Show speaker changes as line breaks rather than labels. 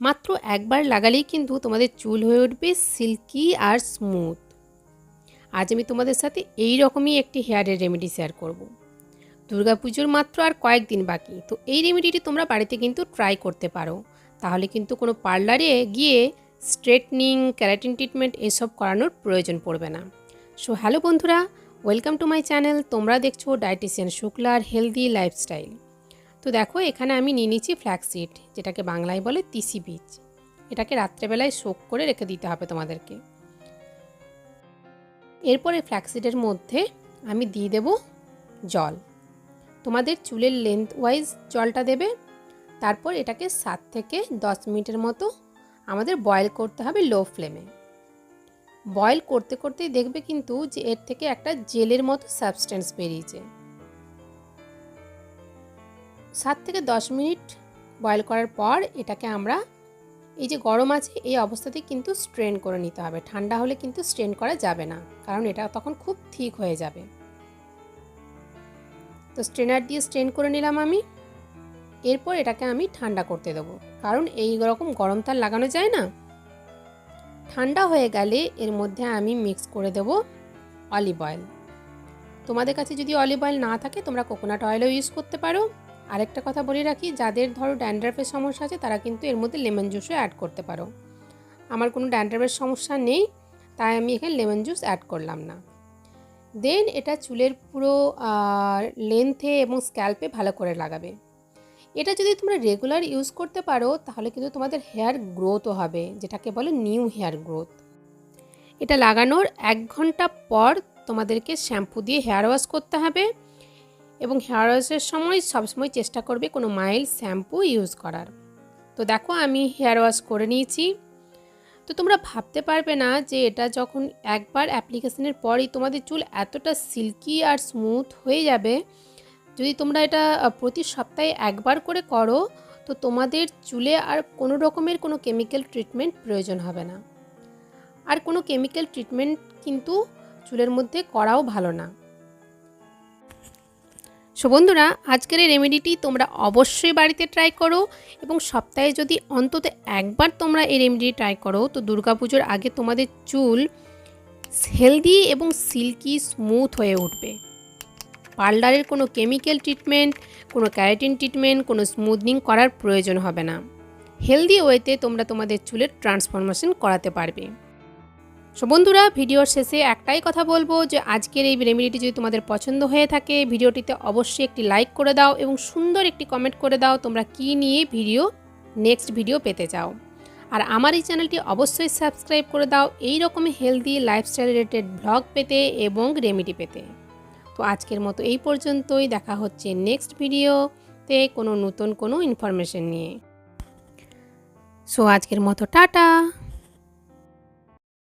মাত্র একবার লাগালেই কিন্তু তোমাদের চুল হয়ে উঠবে সিল্কি আর স্মুথ। আজ আমি তোমাদের সাথে এই রকমই একটি হেয়ারের রেমেডি শেয়ার করব। দুর্গাপুজোর মাত্র আর কয়েকদিন বাকি, তো এই রেমেডিটি তোমরা বাড়িতে কিন্তু ট্রাই করতে পারো। তাহলে কিন্তু কোনো পার্লারে গিয়ে স্ট্রেটনিং, ক্যারাটিন ট্রিটমেন্ট এসব করানোর প্রয়োজন পড়বে না। সো হ্যালো বন্ধুরা, ওয়েলকাম টু মাই চ্যানেল। তোমরা দেখছো ডায়েটিশিয়ান শুক্লার হেলদি লাইফস্টাইল। তো দেখো, এখানে আমি নিয়ে নিচ্ছি ফ্ল্যাক্সিড, যেটাকে বাংলায় বলে তিসি বীজ। এটাকে রাত্রেবেলায় সোক করে রেখে দিতে হবে তোমাদেরকে। এরপরে ফ্ল্যাক্সিডের মধ্যে আমি দিয়ে দেব জল। তোমাদের চুলের লেন্থ ওয়াইজ জলটা দেবে। তারপর এটাকে 7 থেকে 10 মিনিটের মতো আমাদের বয়েল করতে হবে লো ফ্লেমে। বয়েল করতে করতেই দেখবে কিন্তু যে এর থেকে একটা জেলের মতো সাবস্টেন্স বেরিয়েছে। 7 থেকে 10 মিনিট বয়েল করার পর এটাকে আমরা, এই যে গরম আছে এই অবস্থাতেই কিন্তু স্ট্রেন করে নিতে হবে। ঠান্ডা হলে কিন্তু স্ট্রেন করা যাবে না, কারণ এটা তখন খুব থিক হয়ে যাবে। তো স্ট্রেনার দিয়ে স্ট্রেন করে নিলাম আমি। এরপর এটাকে আমি ঠান্ডা করতে দেবো, কারণ এই রকম গরম তার লাগানো যায় না। ঠান্ডা হয়ে গেলে এর মধ্যে আমি মিক্স করে দেব অলিভ অয়েল। তোমাদের কাছে যদি অলিভ অয়েল না থাকে তোমরা কোকোনাট অয়েলও ইউজ করতে পারো। আরেকটা কথা বলে রাখি, যাদের ধরো ড্যান্ড্রাফের সমস্যা আছে তারা কিন্তু এর মধ্যে লেমন জুসও অ্যাড করতে পারো। আমার কোনো ড্যান্ড্রাফের সমস্যা নেই, তাই আমি এখানে লেমন জুস অ্যাড করলাম না। দেন এটা চুলের পুরো লেন্থে এবং স্ক্যাল্পে ভালো করে লাগাবে। এটা যদি তোমরা রেগুলার ইউজ করতে পারো তাহলে কিন্তু তোমাদের হেয়ার গ্রোথও হবে, যেটাকে বলে নিউ হেয়ার গ্রোথ। এটা লাগানোর 1 ঘন্টা পর তোমাদেরকে শ্যাম্পু দিয়ে হেয়ার ওয়াশ করতে হবে, এবং হেয়ার ওয়াশের সময় সবসময় চেষ্টা করবে কোনো মাইল্ড শ্যাম্পু ইউজ করার। তো দেখো, আমি হেয়ার ওয়াশ করে নিয়েছি। তো তোমরা ভাবতে পারবে না যে এটা যখন একবার অ্যাপ্লিকেশনের পরই তোমাদের চুল এতটা সিল্কি আর স্মুথ হয়ে যাবে। যদি তোমরা এটা প্রতি সপ্তাহে একবার করে করো তো তোমাদের চুলে আর কোনো রকমের কোনো কেমিক্যাল ট্রিটমেন্ট প্রয়োজন হবে না। আর কোনো কেমিক্যাল ট্রিটমেন্ট কিন্তু চুলের মধ্যে করাও ভালো না। সো বন্ধুরা, আজকের এই রেমেডিটি তোমরা অবশ্যই বাড়িতে ট্রাই করো, এবং সপ্তাহে যদি অন্তত একবার তোমরা এই রেমেডি ট্রাই করো তো দুর্গাপুজোর আগে তোমাদের চুল হেলদি এবং সিল্কি স্মুথ হয়ে উঠবে। পার্লারের কোনো কেমিক্যাল ট্রিটমেন্ট, কোনো ক্যারাটিন ট্রিটমেন্ট, কোনো স্মুথনিং করার প্রয়োজন হবে না। হেলদি ওয়েতে তোমরা তোমাদের চুলের ট্রান্সফরমেশন করাতে পারবে। সো বন্ধুরা, ভিডিওর শেষে একটাই কথা বলবো যে আজকের এই রেমেডিটি যদি তোমাদের পছন্দ হয়ে থাকে ভিডিওটিতে অবশ্যই একটি লাইক করে দাও এবং সুন্দর একটি কমেন্ট করে দাও তোমরা কী নিয়ে নেক্সট ভিডিও পেতে চাও। আর আমার এই চ্যানেলটি অবশ্যই সাবস্ক্রাইব করে দাও এই রকমই হেলদি লাইফস্টাইল রিলেটেড ব্লগ পেতে এবং রেমেডি পেতে। তো আজকের মতো এই পর্যন্তই, দেখা হচ্ছে নেক্সট ভিডিওতে কোনো নতুন কোনো ইনফরমেশন নিয়ে। সো আজকের মতো টাটা।